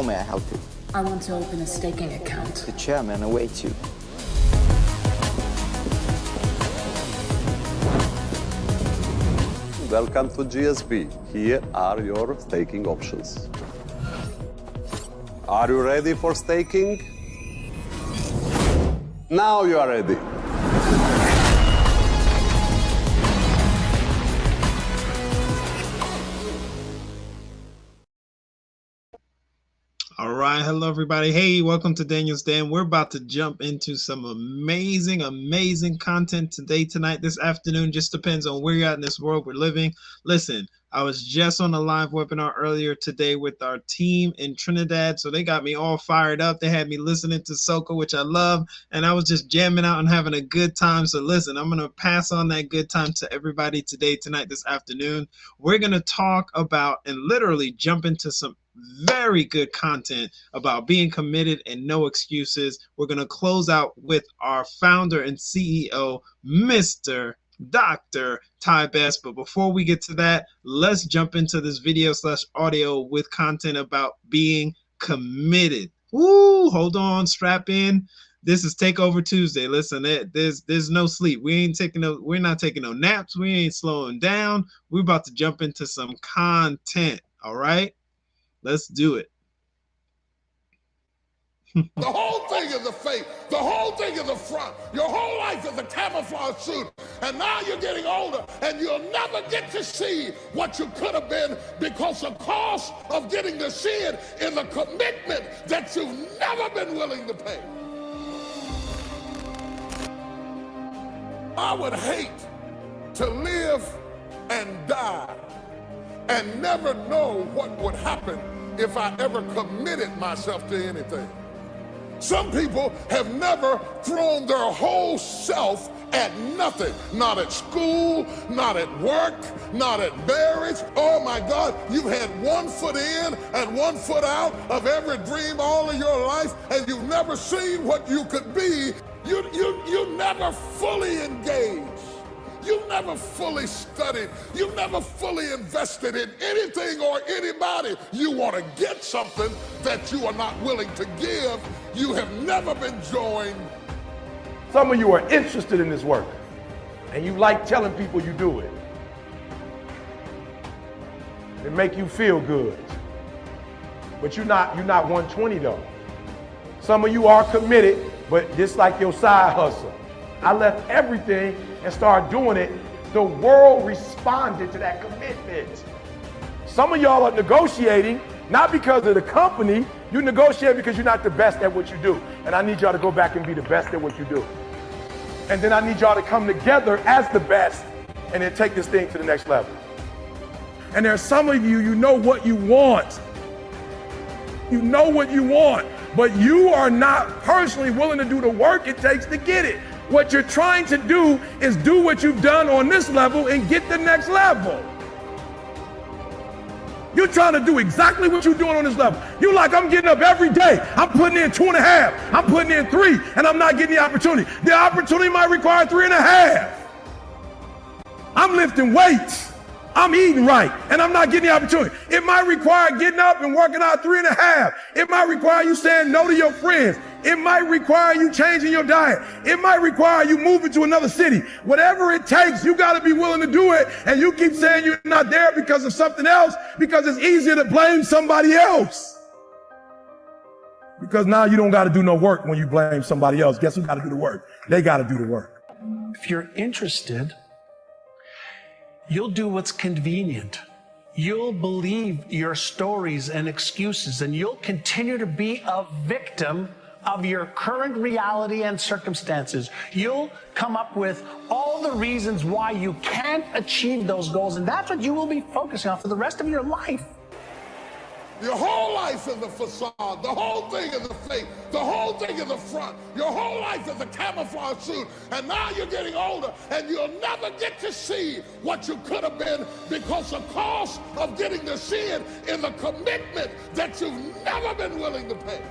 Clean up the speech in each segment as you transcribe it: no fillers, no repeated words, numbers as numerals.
may I help you? I want to open a staking account. The chairman awaits you. Welcome to GSB. Here are your staking options. Are you ready for staking? Now you are ready. All right, hello everybody. Hey, welcome to Daniel's Den. We're about to jump into some amazing content tonight, this afternoon. Just depends on where you're at in this world we're living. Listen, I was just on a live webinar earlier today with our team in Trinidad, so they got me all fired up. They had me listening to soca, which I love, and I was just jamming out and having a good time. So listen, I'm gonna pass on that good time to everybody tonight, this afternoon. We're gonna talk about and literally jump into some very good content about being committed and no excuses. We're going to close out with our founder and CEO, Mr. Dr. Ty Best. But before we get to that, let's jump into this video/audio with content about being committed. Woo, hold on, strap in. This is Takeover Tuesday. Listen, there's no sleep. We're not taking no naps. We ain't slowing down. We're about to jump into some content. All right. Let's do it. The whole thing is a fake. The whole thing is a front. Your whole life is a camouflage suit. And now you're getting older and you'll never get to see what you could have been because the cost of getting to see it is a commitment that you've never been willing to pay. I would hate to live and die and never know what would happen if I ever committed myself to anything. Some people have never thrown their whole self at nothing, not at school, not at work, not at marriage. Oh my God, you've had 1 foot in and 1 foot out of every dream all of your life, and you've never seen what you could be. You never fully engaged. You never fully studied. You never fully invested in anything or anybody. You want to get something that you are not willing to give. You have never been joined. Some of you are interested in this work, and you like telling people you do it. It make you feel good. But you're not 120 though. Some of you are committed, but just like your side hustle. I left everything and started doing it. The world responded to that commitment. Some of y'all are negotiating, not because of the company. You negotiate because you're not the best at what you do. And I need y'all to go back and be the best at what you do. And then I need y'all to come together as the best and then take this thing to the next level. And there are some of you, you know what you want. You know what you want, but you are not personally willing to do the work it takes to get it. What you're trying to do is do what you've done on this level and get the next level. You're trying to do exactly what you're doing on this level. You're like, I'm getting up every day. I'm putting in 2.5. I'm putting in 3, and I'm not getting the opportunity. The opportunity might require 3.5. I'm lifting weights. I'm eating right, and I'm not getting the opportunity. It might require getting up and working out 3.5. It might require you saying no to your friends. It might require you changing your diet. It might require you moving to another city. Whatever it takes, you got to be willing to do it. And you keep saying you're not there because of something else, because it's easier to blame somebody else. Because now you don't got to do no work when you blame somebody else. Guess who got to do the work? They got to do the work. If you're interested, you'll do what's convenient. You'll believe your stories and excuses, and you'll continue to be a victim of your current reality and circumstances. You'll come up with all the reasons why you can't achieve those goals, and that's what you will be focusing on for the rest of your life. Your whole life is a facade. The whole thing is a fake. The whole thing is a front. Your whole life is a camouflage suit. And now you're getting older and you'll never get to see what you could have been because the cost of getting to see it is a commitment that you've never been willing to pay.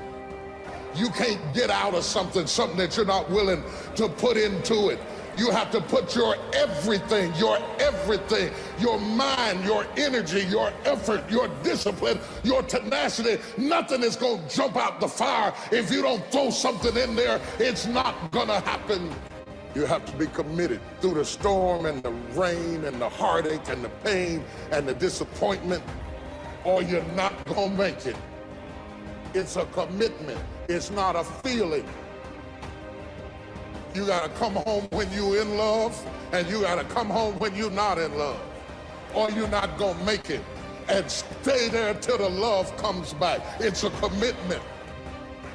You can't get out of something that you're not willing to put into it. You have to put your everything, your mind, your energy, your effort, your discipline, your tenacity. Nothing is going to jump out the fire. If you don't throw something in there, it's not going to happen. You have to be committed through the storm and the rain and the heartache and the pain and the disappointment, or you're not going to make it. It's a commitment. It's not a feeling. You got to come home when you're in love, and you got to come home when you're not in love, or you're not going to make it. And stay there till the love comes back. It's a commitment.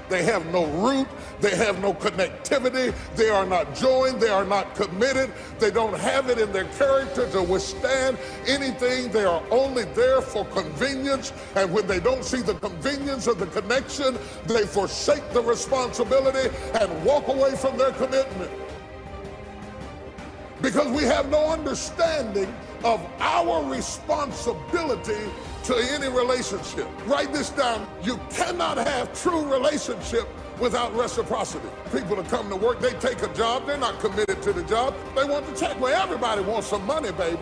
They have no root. They have no connectivity. They are not joined. They are not committed. They don't have it in their character to withstand anything. They are only there for convenience. And when they don't see the convenience of the connection, they forsake the responsibility and walk away from their commitment. Because we have no understanding of our responsibility to any relationship. Write this down. You cannot have true relationship without reciprocity. People that come to work, they take a job, they're not committed to the job. They want the check. Well, everybody wants some money, baby.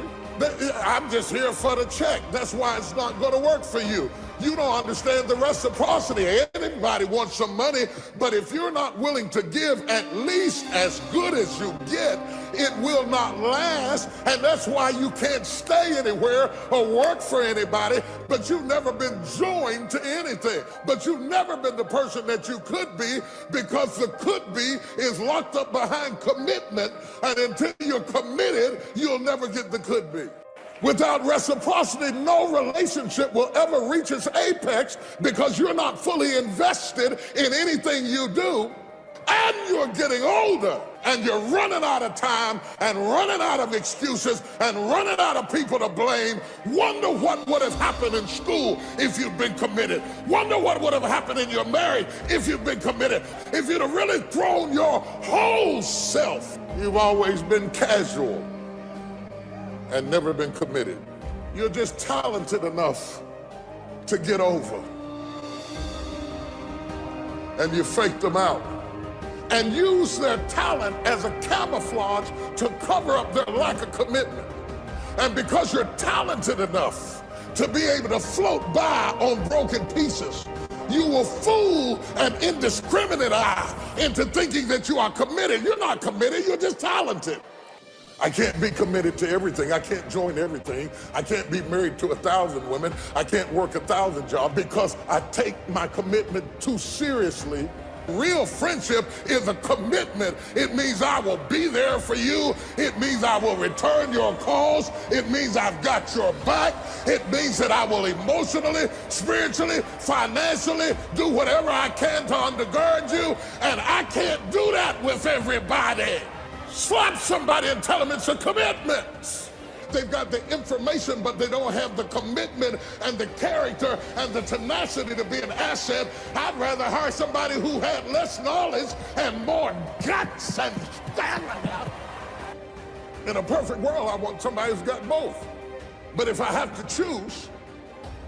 I'm just here for the check. That's why it's not going to work for you. You don't understand the reciprocity. Anybody wants some money, but if you're not willing to give at least as good as you get, it will not last, and that's why you can't stay anywhere or work for anybody, but you've never been joined to anything. But you've never been the person that you could be, because the could be is locked up behind commitment, and until you're committed, you'll never get the could be. Without reciprocity, no relationship will ever reach its apex, because you're not fully invested in anything you do, and you're getting older, and you're running out of time and running out of excuses and running out of people to blame. Wonder what would have happened in school if you'd been committed. Wonder what would have happened in your marriage if you'd been committed. If you'd have really thrown your whole self. You've always been casual and never been committed. You're just talented enough to get over. And you fake them out and use their talent as a camouflage to cover up their lack of commitment. And because you're talented enough to be able to float by on broken pieces, you will fool an indiscriminate eye into thinking that you are committed. You're not committed, you're just talented. I can't be committed to everything. I can't join everything. I can't be married to 1,000 women. I can't work 1,000 jobs, because I take my commitment too seriously. Real friendship is a commitment. It means I will be there for you. It means I will return your calls. It means I've got your back. It means that I will emotionally, spiritually, financially do whatever I can to undergird you. And I can't do that with everybody. Slap somebody and tell them it's a commitment. They've got the information, but they don't have the commitment and the character and the tenacity to be an asset. I'd rather hire somebody who had less knowledge and more guts and stamina. In a perfect world, I want somebody who's got both. But if I have to choose,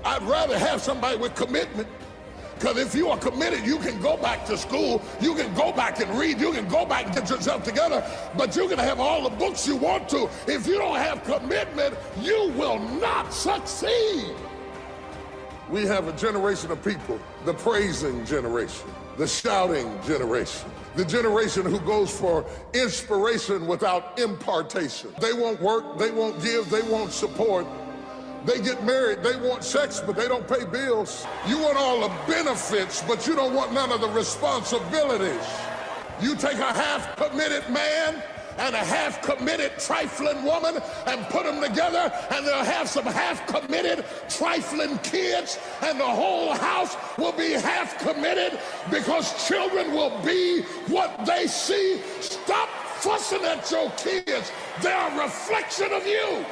I'd rather have somebody with commitment. Because if you are committed, you can go back to school, you can go back and read, you can go back and get yourself together, but you can have all the books you want to. If you don't have commitment, you will not succeed. We have a generation of people, the praising generation, the shouting generation, the generation who goes for inspiration without impartation. They won't work, they won't give, they won't support. They get married, they want sex, but they don't pay bills. You want all the benefits, but you don't want none of the responsibilities. You take a half-committed man and a half-committed trifling woman and put them together, and they'll have some half-committed trifling kids, and the whole house will be half-committed, because children will be what they see. Stop fussing at your kids. They're a reflection of you.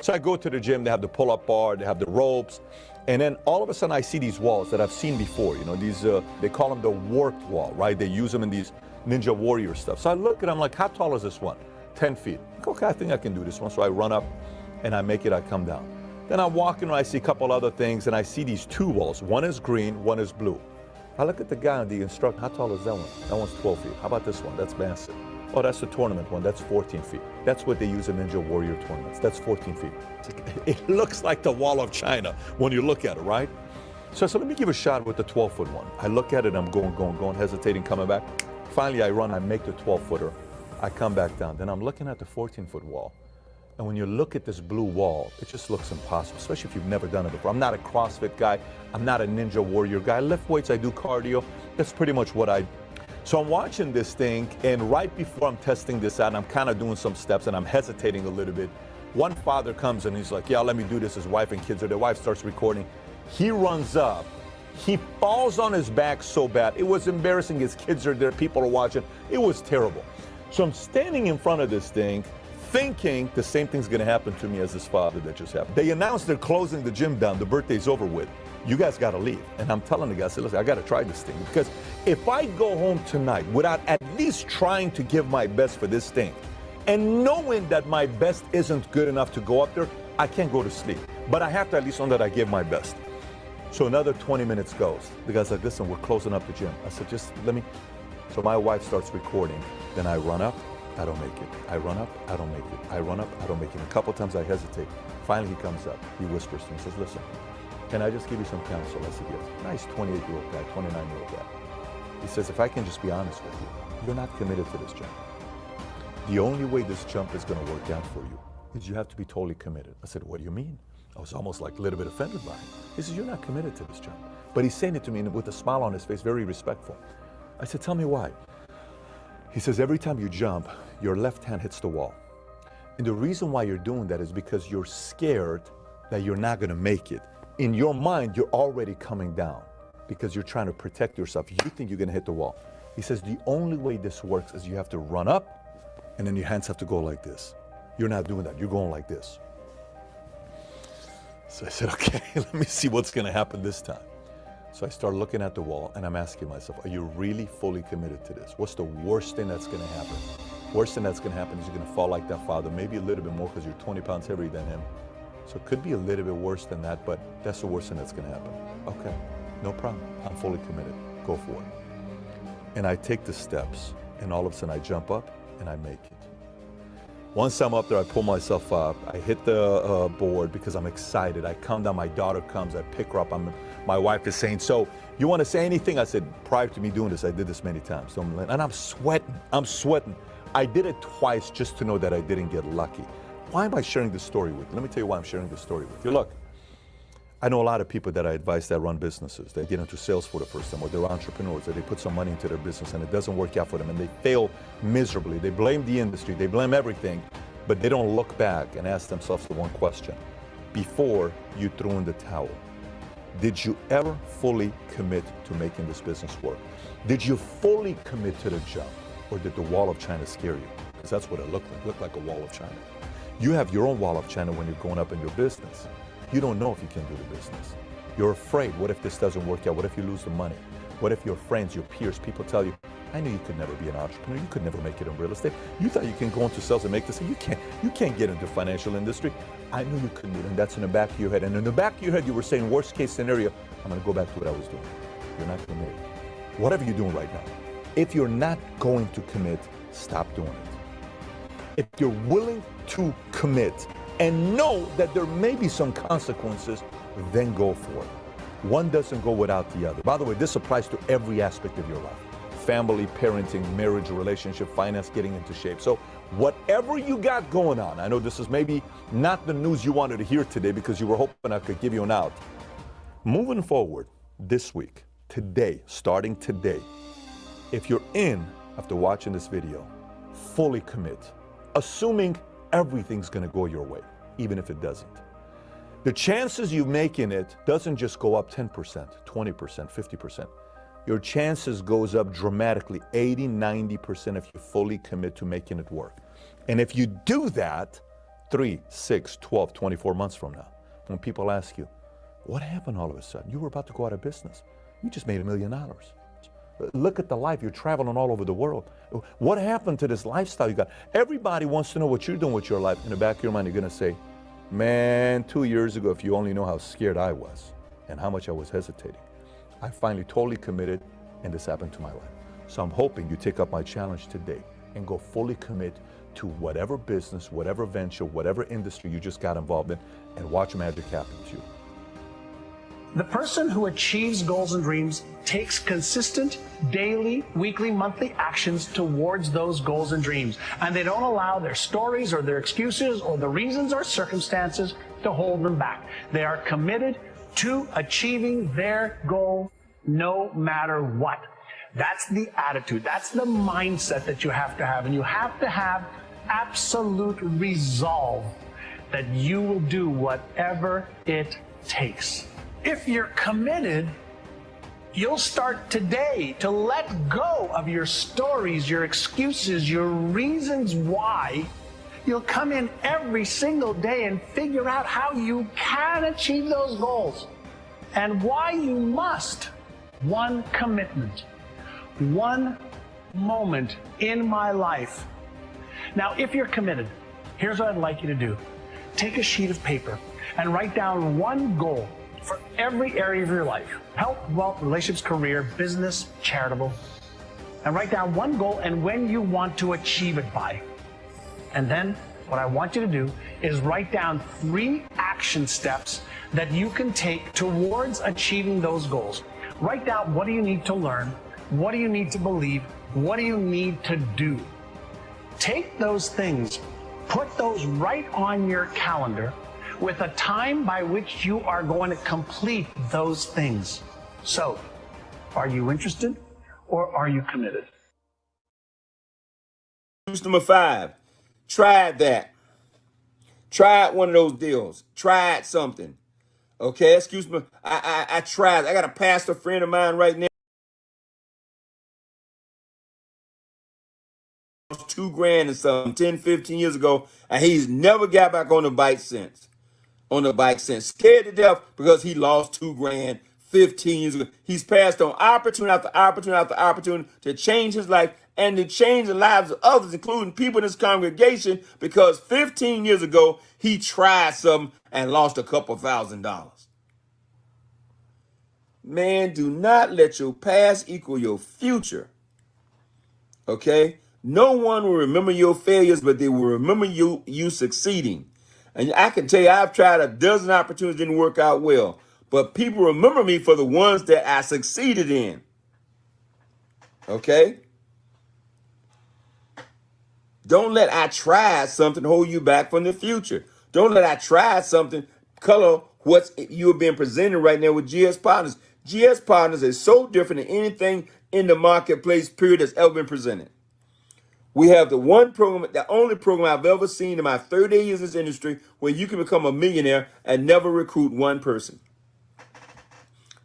So I go to the gym, they have the pull-up bar, they have the ropes, and then all of a sudden I see these walls that I've seen before, you know, these, they call them the worked wall, right? They use them in these Ninja Warrior stuff. So I look at them like, how tall is this one? 10 feet. Okay, I think I can do this one. So I run up and I make it, I come down. Then I walk in and I see a couple other things, and I see these two walls. One is green, one is blue. I look at the guy, the instructor, how tall is that one? That one's 12 feet. How about this one? That's massive. Oh, that's the tournament one. That's 14 feet. That's what they use in Ninja Warrior tournaments. That's 14 feet. It looks like the Wall of China when you look at it, right? So let me give a shot with the 12-foot one. I look at it, I'm going, hesitating, coming back. Finally, I run, I make the 12-footer. I come back down. Then I'm looking at the 14-foot wall. And when you look at this blue wall, it just looks impossible, especially if you've never done it before. I'm not a CrossFit guy. I'm not a Ninja Warrior guy. I lift weights, I do cardio. That's pretty much what I do. So I'm watching this thing, and right before I'm testing this out, I'm kind of doing some steps, and I'm hesitating a little bit. One father comes, and he's like, yeah, let me do this. His wife and kids are there. Wife starts recording. He runs up. He falls on his back so bad. It was embarrassing. His kids are there. People are watching. It was terrible. So I'm standing in front of this thing, thinking the same thing's going to happen to me as this father that just happened. They announced they're closing the gym down. The birthday's over with. You guys got to leave. And I'm telling the guys, listen, I got to try this thing. Because if I go home tonight without at least trying to give my best for this thing, and knowing that my best isn't good enough to go up there, I can't go to sleep. But I have to at least know that I give my best. So another 20 minutes goes. The guy's like, listen, we're closing up the gym. I said, just let me. So my wife starts recording. Then I run up, I don't make it. I run up, I don't make it. I run up, I don't make it. A couple times I hesitate. Finally he comes up. He whispers to me, says, listen, can I just give you some counsel? I said, yes. Nice 28-year-old guy, 29-year-old guy. He says, if I can just be honest with you, you're not committed to this jump. The only way this jump is going to work out for you is you have to be totally committed. I said, what do you mean? I was almost like a little bit offended by him. He says, you're not committed to this jump. But he's saying it to me with a smile on his face, very respectful. I said, tell me why. He says, every time you jump, your left hand hits the wall. And the reason why you're doing that is because you're scared that you're not going to make it. In your mind, you're already coming down because you're trying to protect yourself. You think you're going to hit the wall. He says, the only way this works is you have to run up and then your hands have to go like this. You're not doing that. You're going like this. So I said, okay, let me see what's going to happen this time. So I start looking at the wall and I'm asking myself, are you really fully committed to this? What's the worst thing that's going to happen? Worst thing that's going to happen is you're going to fall like that father, maybe a little bit more because you're 20 pounds heavier than him. So it could be a little bit worse than that, but that's the worst thing that's going to happen. Okay, no problem. I'm fully committed. Go for it. And I take the steps and all of a sudden I jump up and I make it. Once I'm up there, I pull myself up. I hit the board because I'm excited. I come down, my daughter comes, I pick her up. My wife is saying, so you want to say anything? I said, prior to me doing this, I did this many times. And I'm sweating. I did it twice just to know that I didn't get lucky. Why am I sharing this story with you? Let me tell you why I'm sharing this story with you. Look, I know a lot of people that I advise that run businesses. They get into sales for the first time, or they're entrepreneurs, or they put some money into their business and it doesn't work out for them and they fail miserably. They blame the industry, they blame everything, but they don't look back and ask themselves the one question. Before you threw in the towel, did you ever fully commit to making this business work? Did you fully commit to the jump, or did the wall of China scare you? Because that's what it looked like. It looked like a wall of China. You have your own wall of China when you're going up in your business. You don't know if you can do the business. You're afraid. What if this doesn't work out? What if you lose the money? What if your friends, your peers, people tell you, I knew you could never be an entrepreneur. You could never make it in real estate. You thought you can go into sales and make this. You can't get into financial industry. I knew you couldn't do it. And that's in the back of your head. And in the back of your head, you were saying, worst case scenario, I'm going to go back to what I was doing. You're not committed. Whatever you're doing right now, if you're not going to commit, stop doing it. If you're willing to commit and know that there may be some consequences, then go for it. One doesn't go without the other. By the way, this applies to every aspect of your life. Family, parenting, marriage, relationship, finance, getting into shape. So whatever you got going on, I know this is maybe not the news you wanted to hear today because you were hoping I could give you an out. Moving forward this week, today, starting today, if you're in after watching this video, fully commit, assuming everything's going to go your way, even if it doesn't. The chances you making it doesn't just go up 10%, 20%, 50%. Your chances goes up dramatically, 80, 90% if you fully commit to making it work. And if you do that 3, 6, 12, 24 months from now, when people ask you, what happened all of a sudden? You were about to go out of business. You just made $1 million. Look at the life. You're traveling all over the world. What happened to this lifestyle you got? Everybody wants to know what you're doing with your life. In the back of your mind, you're going to say, man, 2 years ago, if you only know how scared I was and how much I was hesitating. I finally totally committed, and this happened to my life. So I'm hoping you take up my challenge today. and go fully commit to whatever business, whatever venture, whatever industry you just got involved in, and watch magic happen to you. The person who achieves goals and dreams takes consistent daily, weekly, monthly actions towards those goals and dreams. And they don't allow their stories or their excuses or the reasons or circumstances to hold them back. They are committed to achieving their goal no matter what. That's the attitude. That's the mindset that you have to have. And you have to have absolute resolve that you will do whatever it takes. If you're committed, you'll start today to let go of your stories, your excuses, your reasons why. You'll come in every single day and figure out how you can achieve those goals and why you must. One commitment, one moment in my life. Now, if you're committed, here's what I'd like you to do. Take a sheet of paper and write down one goal for every area of your life: health, wealth, relationships, career, business, charitable. And write down one goal and when you want to achieve it by. And then what I want you to do is write down 3 action steps that you can take towards achieving those goals. Write down, what do you need to learn? What do you need to believe? What do you need to do? Take those things, put those right on your calendar with a time by which you are going to complete those things. So, are you interested or are you committed? Number 5, tried that. Tried one of those deals. Tried something. Okay, excuse me. I tried. I got a pastor friend of mine right now. $2,000 or something 10, 15 years ago, and he's never got back on the bike since. Scared to death because he lost $2,000 15 years ago. He's passed on opportunity after opportunity after opportunity to change his life and to change the lives of others, including people in his congregation, because 15 years ago he tried something and lost a couple $1,000s. Man, do not let your past equal your future. Okay? No one will remember your failures, but they will remember you succeeding. And I can tell you, I've tried a dozen opportunities, didn't work out well. But people remember me for the ones that I succeeded in. Okay? Don't let I tried something hold you back from the future. Don't let I tried something color what you're being presented right now with GS Partners. GS Partners is so different than anything in the marketplace, period, that's ever been presented. We have the only program I've ever seen in my 30 years in this industry where you can become a millionaire and never recruit one person.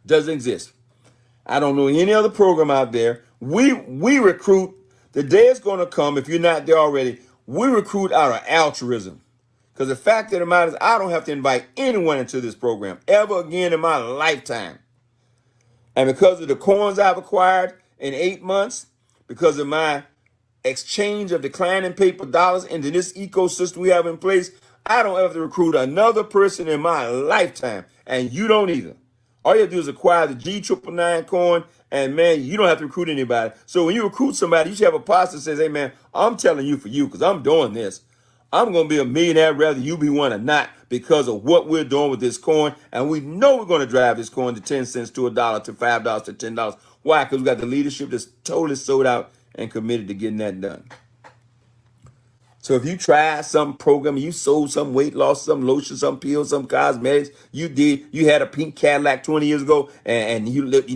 Doesn't exist. I don't know any other program out there. We recruit. The day is going to come, if you're not there already, we recruit out of altruism. Because the fact of the matter is, I don't have to invite anyone into this program ever again in my lifetime. And because of the coins I've acquired in 8 months, because of my exchange of declining paper dollars into this ecosystem we have in place, I don't have to recruit another person in my lifetime. And you don't either. All you have to do is acquire the G999 coin, and man, you don't have to recruit anybody. So when you recruit somebody, you should have a pastor that says, hey man, I'm telling you for you because I'm doing this. I'm going to be a millionaire whether you be one or not because of what we're doing with this coin. And we know we're going to drive this coin to 10 cents, to $1, to $5, to $10. Why? Because we got the leadership that's totally sold out and committed to getting that done. So if you tried some program, you sold some weight loss, some lotion, some pills, some cosmetics, you had a pink Cadillac 20 years ago, and now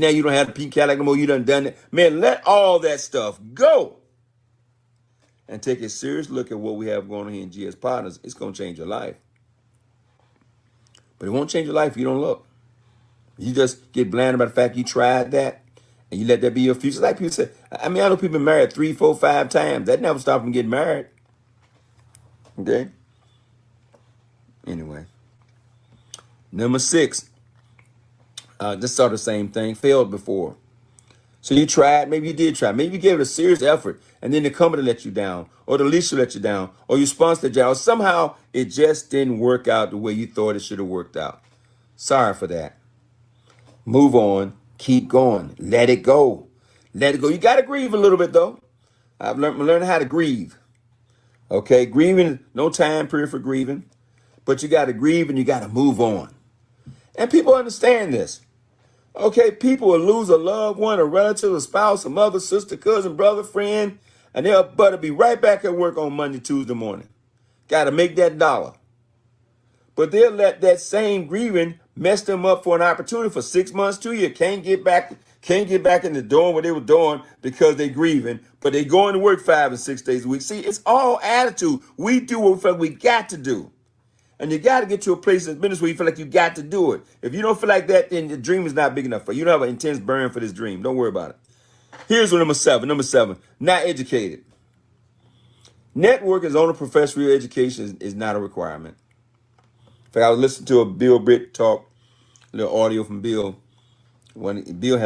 you don't have a pink Cadillac no more, you done it. Man, let all that stuff go. And take a serious look at what we have going on here in GS Partners. It's going to change your life. But it won't change your life if you don't look. You just get blinded by the fact you tried that, and you let that be your future. Like people say, I know people been married 3, 4, 5 times. That never stopped them getting married. Okay? Anyway. Number 6. Just sort of the same thing. Failed before. So you tried, maybe you did try. Maybe you gave it a serious effort, and then the company let you down, or the leader let you down, or your sponsor let you down, or somehow it just didn't work out the way you thought it should have worked out. Sorry for that. Move on. Keep going. Let it go. Let it go. You got to grieve a little bit, though. I've learned how to grieve. Okay, grieving, no time period for grieving, but you got to grieve and you got to move on. And people understand this. Okay, people will lose a loved one, a relative, a spouse, a mother, sister, cousin, brother, friend, and they'll but be right back at work on Monday, Tuesday morning. Got to make that dollar. But they'll let that same grieving mess them up for an opportunity for 6 months, 2 years. Can't get back in the door what they were doing because they're grieving, but they going to work 5 and 6 days a week. See, it's all attitude. We do what we feel like we got to do. And you got to get to a place in business where you feel like you got to do it. If you don't feel like that, then the dream is not big enough for you. You don't have an intense burn for this dream. Don't worry about it. Here's one, number 7. Number 7, not educated. Network is on a professional education is not a requirement. In fact, I was listening to a Bill Britt talk, a little audio from Bill. When Bill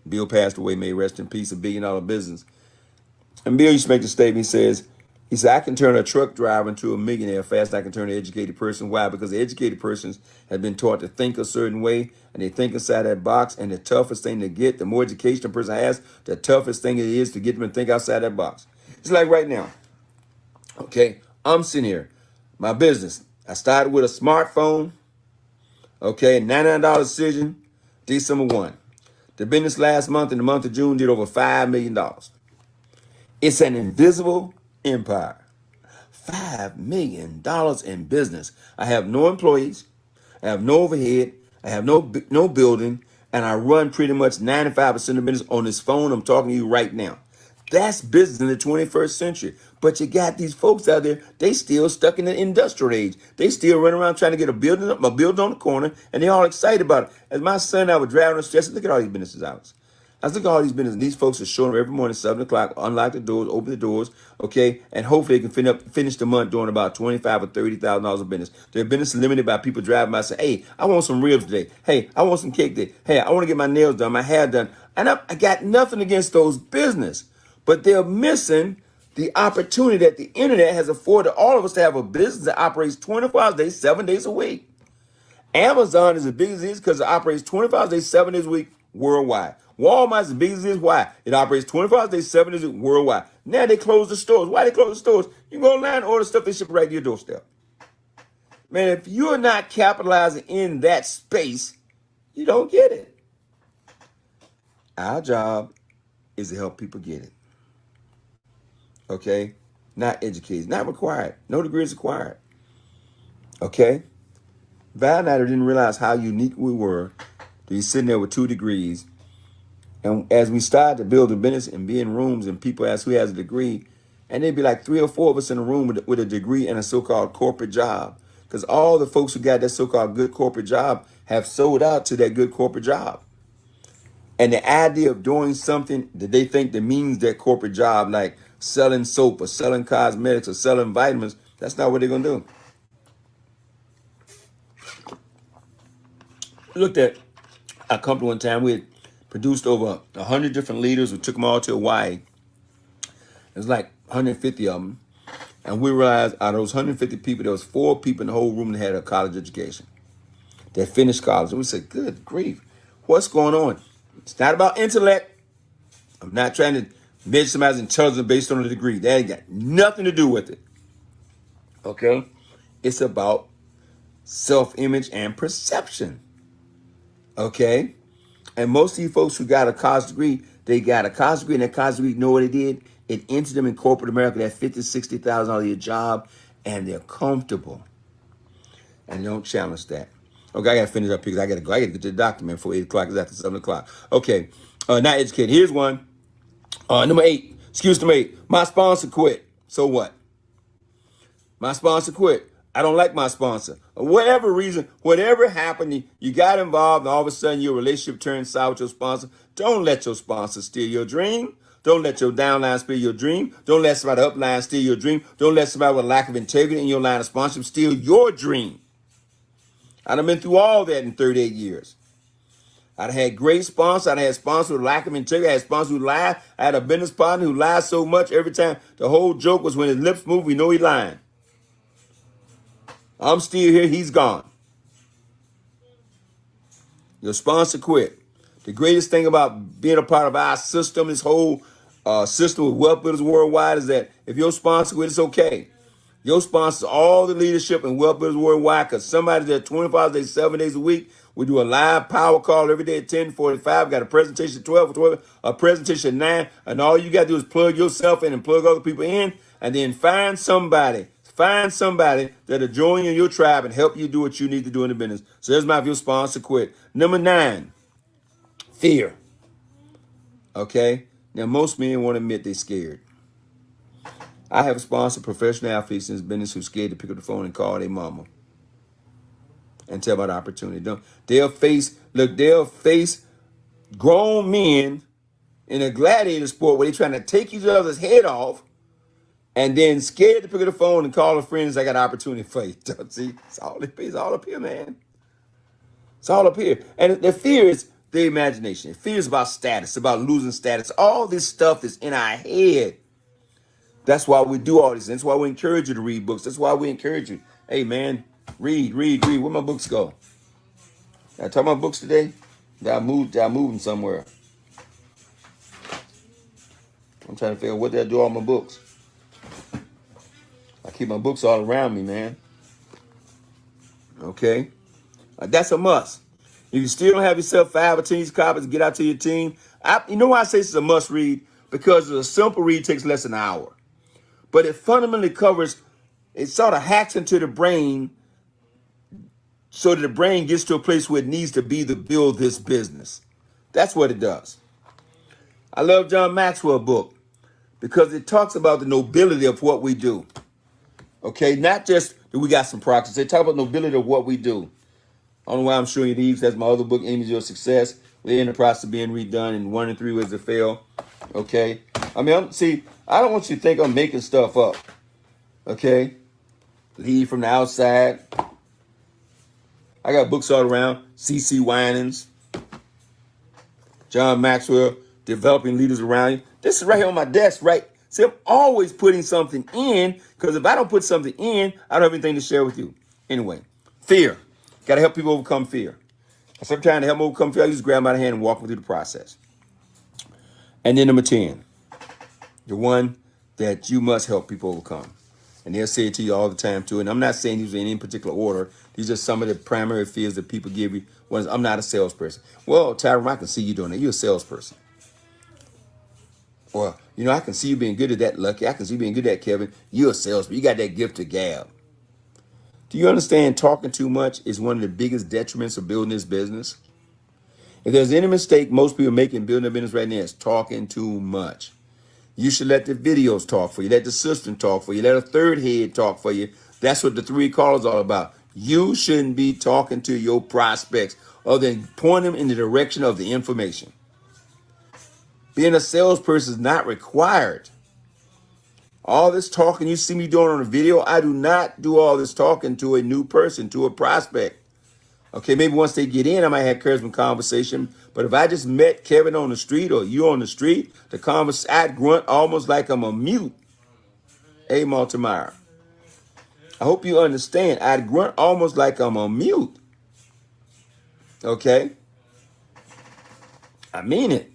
Bill passed away, may rest in peace, $1 billion business. And Bill used to make the statement, he said, I can turn a truck driver into a millionaire fast. I can turn an educated person. Why? Because the educated persons have been taught to think a certain way, and they think inside that box. And the toughest thing to get, the more education a person has, the toughest thing it is to get them to think outside that box. It's like right now. Okay, I'm sitting here, my business. I started with a smartphone. Okay, $99 decision, December 1. The business last month, in the month of June, did over $5 million. It's an invisible empire. $5 million in business. I have no employees. I have no overhead. I have no building. And I run pretty much 95% of the business on this phone I'm talking to you right now. That's business in the 21st century. But you got these folks out there, they still stuck in the industrial age. They still run around trying to get a building on the corner, and they all excited about it. As my son and I were driving on the street, I said, look at all these businesses hours. I said, look at all these businesses. These folks are showing up every morning, 7 o'clock, unlock the doors, open the doors, okay, and hopefully they can finish the month doing about $25,000 or $30,000 of business. Their business is limited by people driving by saying, hey, I want some ribs today. Hey, I want some cake today. Hey, I want to get my nails done, my hair done. And I got nothing against those business, but they're missing the opportunity that the internet has afforded all of us to have a business that operates 24 hours a day, 7 days a week. Amazon is as big as it is because it operates 24 hours a day, 7 days a week worldwide. Walmart is as big as it is. Why? It operates 24 hours a day, 7 days a week worldwide. Now they close the stores. Why they close the stores? You can go online and order stuff, they ship it right to your doorstep. Man, if you're not capitalizing in that space, you don't get it. Our job is to help people get it. Okay? Not educated. Not required. No degree is required. Okay? Val and I didn't realize how unique we were to be sitting there with 2 degrees. And as we started to build a business and be in rooms and people ask who has a degree, and there'd be like 3 or 4 of us in a room with a degree and a so-called corporate job. Because all the folks who got that so-called good corporate job have sold out to that good corporate job. And the idea of doing something that they think that means their corporate job, like selling soap or selling cosmetics or selling vitamins, that's not what they're going to do. Looked at a company one time. We had produced over 100 different leaders. We took them all to Hawaii. It was like 150 of them. And we realized out of those 150 people, there was 4 people in the whole room that had a college education. They finished college. And we said, good grief, what's going on? It's not about intellect. I'm not trying to measure somebody's intelligence based on a degree. That ain't got nothing to do with it. Okay? It's about self-image and perception. Okay? And most of these folks who got a college degree, they got a college degree, and that college degree, you know what it did? It entered them in corporate America, that $50,000, $60,000 a year job, and they're comfortable. And don't challenge that. Okay, I got to finish up here because I got to go. I got to get to the doctor, man, before 8 o'clock. It's after 7 o'clock. Okay, not educated. Here's one. Number 8. Excuse number 8. My sponsor quit. So what? My sponsor quit. I don't like my sponsor. Whatever reason, whatever happened, you got involved, and all of a sudden your relationship turned sour with your sponsor. Don't let your sponsor steal your dream. Don't let your downline steal your dream. Don't let somebody upline steal your dream. Don't let somebody with a lack of integrity in your line of sponsorship steal your dream. I've been through all that in 38 years. I'd had great sponsors. I'd had sponsors with lack of integrity. I had sponsors who lied. I had a business partner who lied so much every time. The whole joke was when his lips move, we know he's lying. I'm still here. He's gone. Your sponsor quit. The greatest thing about being a part of our system, this whole system with Wealth Builders Worldwide is that if your sponsor with it's okay. Your sponsors all the leadership and Wealth Builders Worldwide because somebody's there 25 days, 7 days a week. We do a live power call every day at 10:45. Got a presentation at 12, a presentation at 9. And all you got to do is plug yourself in and plug other people in. And then find somebody that'll join you in your tribe and help you do what you need to do in the business. So there's my if your sponsor quit. Number 9, fear. Okay? Now, most men won't admit they're scared. I have sponsored professional athletes in this business who's scared to pick up the phone and call their mama and tell about the opportunity. They'll face grown men in a gladiator sport where they're trying to take each other's head off and then scared to pick up the phone and call a friend. I got an opportunity for you. See, it's all up here, man. It's all up here. And the fear is the imagination. Fear is about status, about losing status. All this stuff is in our head. That's why we do all this. That's why we encourage you to read books. That's why we encourage you. Hey, man, read. Where my books go? Did I talk about books today? Did I move them somewhere? I'm trying to figure out what did I do all my books. I keep my books all around me, man. Okay? That's a must. If you still don't have yourself 5 or 10 of these copies, get out to your team. You know why I say this is a must read? Because a simple read takes less than an hour. But it fundamentally it sort of hacks into the brain so that the brain gets to a place where it needs to be to build this business. That's what it does. I love John Maxwell book because it talks about the nobility of what we do. Okay, not just that we got some practice. They talk about nobility of what we do. I don't know why I'm showing you these. That's my other book, Aim is Your Success. We're in the process of being redone in 1 in 3 ways to fail. Okay, I mean, I don't want you to think I'm making stuff up. Okay, Lead from the Outside. I got books all around. C.C. Winans, John Maxwell, Developing Leaders Around You. This is right here on my desk, right? See, I'm always putting something in because if I don't put something in, I don't have anything to share with you. Anyway, fear. Got to help people overcome fear. So I'm trying to help them overcome fear. I just grab them by the hand and walk them through the process. And then number 10, the one that you must help people overcome. And they'll say it to you all the time, too. And I'm not saying these are in any particular order. These are some of the primary fears that people give you. One is, I'm not a salesperson. Well, Tyrone, I can see you doing that. You're a salesperson. Or, I can see you being good at that, Lucky. I can see you being good at that, Kevin. You're a salesman. You got that gift to gab. Do you understand talking too much is one of the biggest detriments of building this business? If there's any mistake most people make in building a business right now, it's talking too much. You should let the videos talk for you. Let the system talk for you. Let a third head talk for you. That's what the 3 calls are all about. You shouldn't be talking to your prospects other than point them in the direction of the information. Being a salesperson is not required. All this talking you see me doing on a video, I do not do all this talking to a new person, to a prospect. Okay, maybe once they get in, I might have charisma conversation. But if I just met Kevin on the street or you on the street, I'd grunt almost like I'm a mute. Hey, Maltemeyer. I hope you understand. I'd grunt almost like I'm a mute. Okay? I mean it.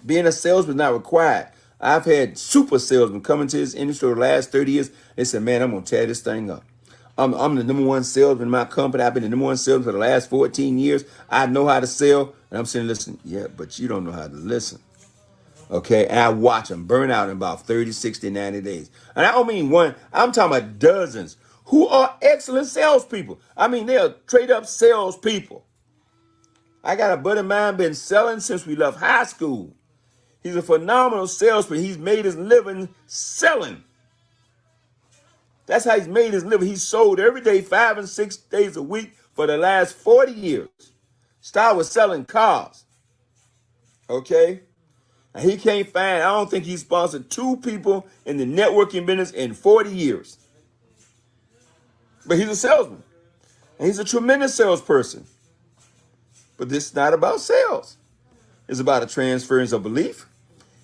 Being a salesman is not required. I've had super salesmen come into this industry over the last 30 years. They said, man, I'm going to tear this thing up. I'm the number 1 salesman in my company. I've been the number 1 salesman for the last 14 years. I know how to sell. And I'm saying, listen, yeah, but you don't know how to listen. Okay, and I watch them burn out in about 30, 60, 90 days. And I don't mean one. I'm talking about dozens who are excellent salespeople. I mean, they're straight up salespeople. I got a buddy of mine been selling since we left high school. He's a phenomenal salesman. He's made his living selling. That's how he's made his living. He's sold every day, 5 and 6 days a week for the last 40 years. Started with selling cars. Okay? And he can't find, I don't think he sponsored 2 people in the networking business in 40 years. But he's a salesman. And he's a tremendous salesperson. But this is not about sales. It's about a transference of belief.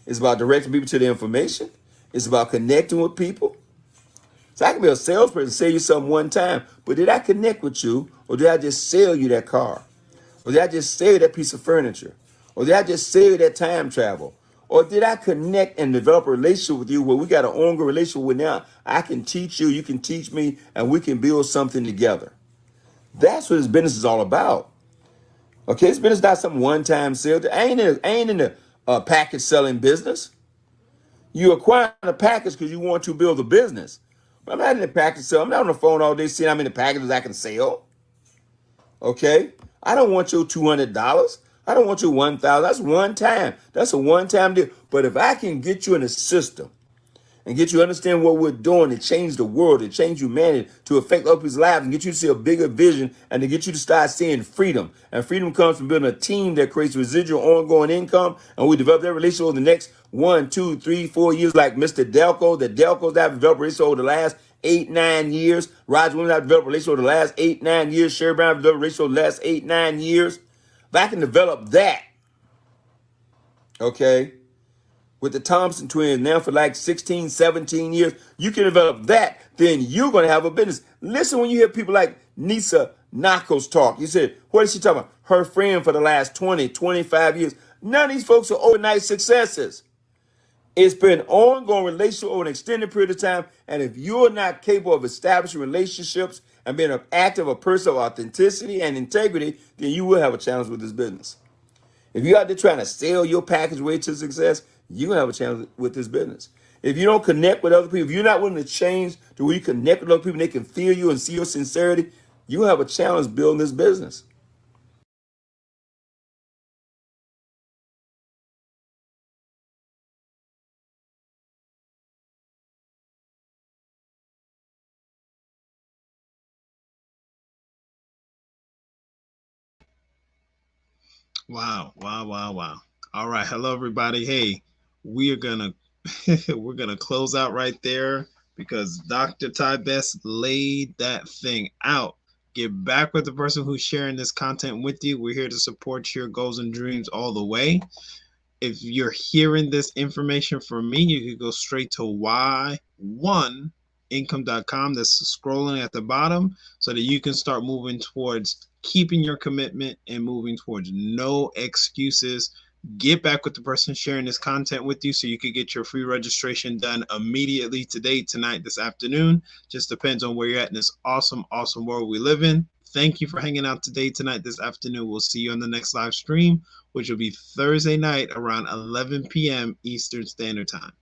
It's about directing people to the information. It's about connecting with people. So I can be a salesperson, sell you something one time, but did I connect with you, or did I just sell you that car? Or did I just sell you that piece of furniture? Or did I just sell you that time travel? Or did I connect and develop a relationship with you where we got an ongoing relationship where now I can teach you, you can teach me, and we can build something together? That's what this business is all about. Okay, this business is not some one-time sale. I ain't in the package selling business. You acquire a package because you want to build a business. But I'm not in the package sale. I'm not on the phone all day saying how many packages I can sell. Okay? I don't want your $200. I don't want your $1,000. That's one time. That's a one-time deal. But if I can get you in a system and get you to understand what we're doing to change the world, to change humanity, to affect other people's lives, and get you to see a bigger vision, and to get you to start seeing freedom. And freedom comes from building a team that creates residual ongoing income, and we develop that relationship over the next 1, 2, 3, 4 years, like Mr. Delco. The Delcos that have developed a relationship over the last 8, 9 years. Roger Williams have developed a relationship over the last 8, 9 years. Sherry Brown have developed a relationship over the last 8, 9 years. If I can develop that, okay, with the Thompson twins now for like 16, 17 years, you can develop that, then you're going to have a business. Listen when you hear people like Nisa Nakos talk. You said, what is she talking about? Her friend for the last 20, 25 years. None of these folks are overnight successes. It's been an ongoing relationship over an extended period of time, and if you're not capable of establishing relationships and being an active, a person of authenticity and integrity, then you will have a challenge with this business. If you're out there trying to sell your package way to success, you're going to have a challenge with this business. If you don't connect with other people, if you're not willing to change to where you connect with other people and they can feel you and see your sincerity, you have a challenge building this business. Wow, wow, wow, wow. All right, hello everybody. Hey, we are gonna we're gonna close out right there because Dr. Ty Best laid that thing out. Get back with the person who's sharing this content with you. We're here to support your goals and dreams all the way. If you're hearing this information from me, you can go straight to y1income.com. That's scrolling at the bottom so that you can start moving towards keeping your commitment and moving towards no excuses. Get back with the person sharing this content with you so you can get your free registration done immediately today, tonight, this afternoon. Just depends on where you're at in this awesome, awesome world we live in. Thank you for hanging out today, tonight, this afternoon. We'll see you on the next live stream, which will be Thursday night around 11 p.m. Eastern Standard Time.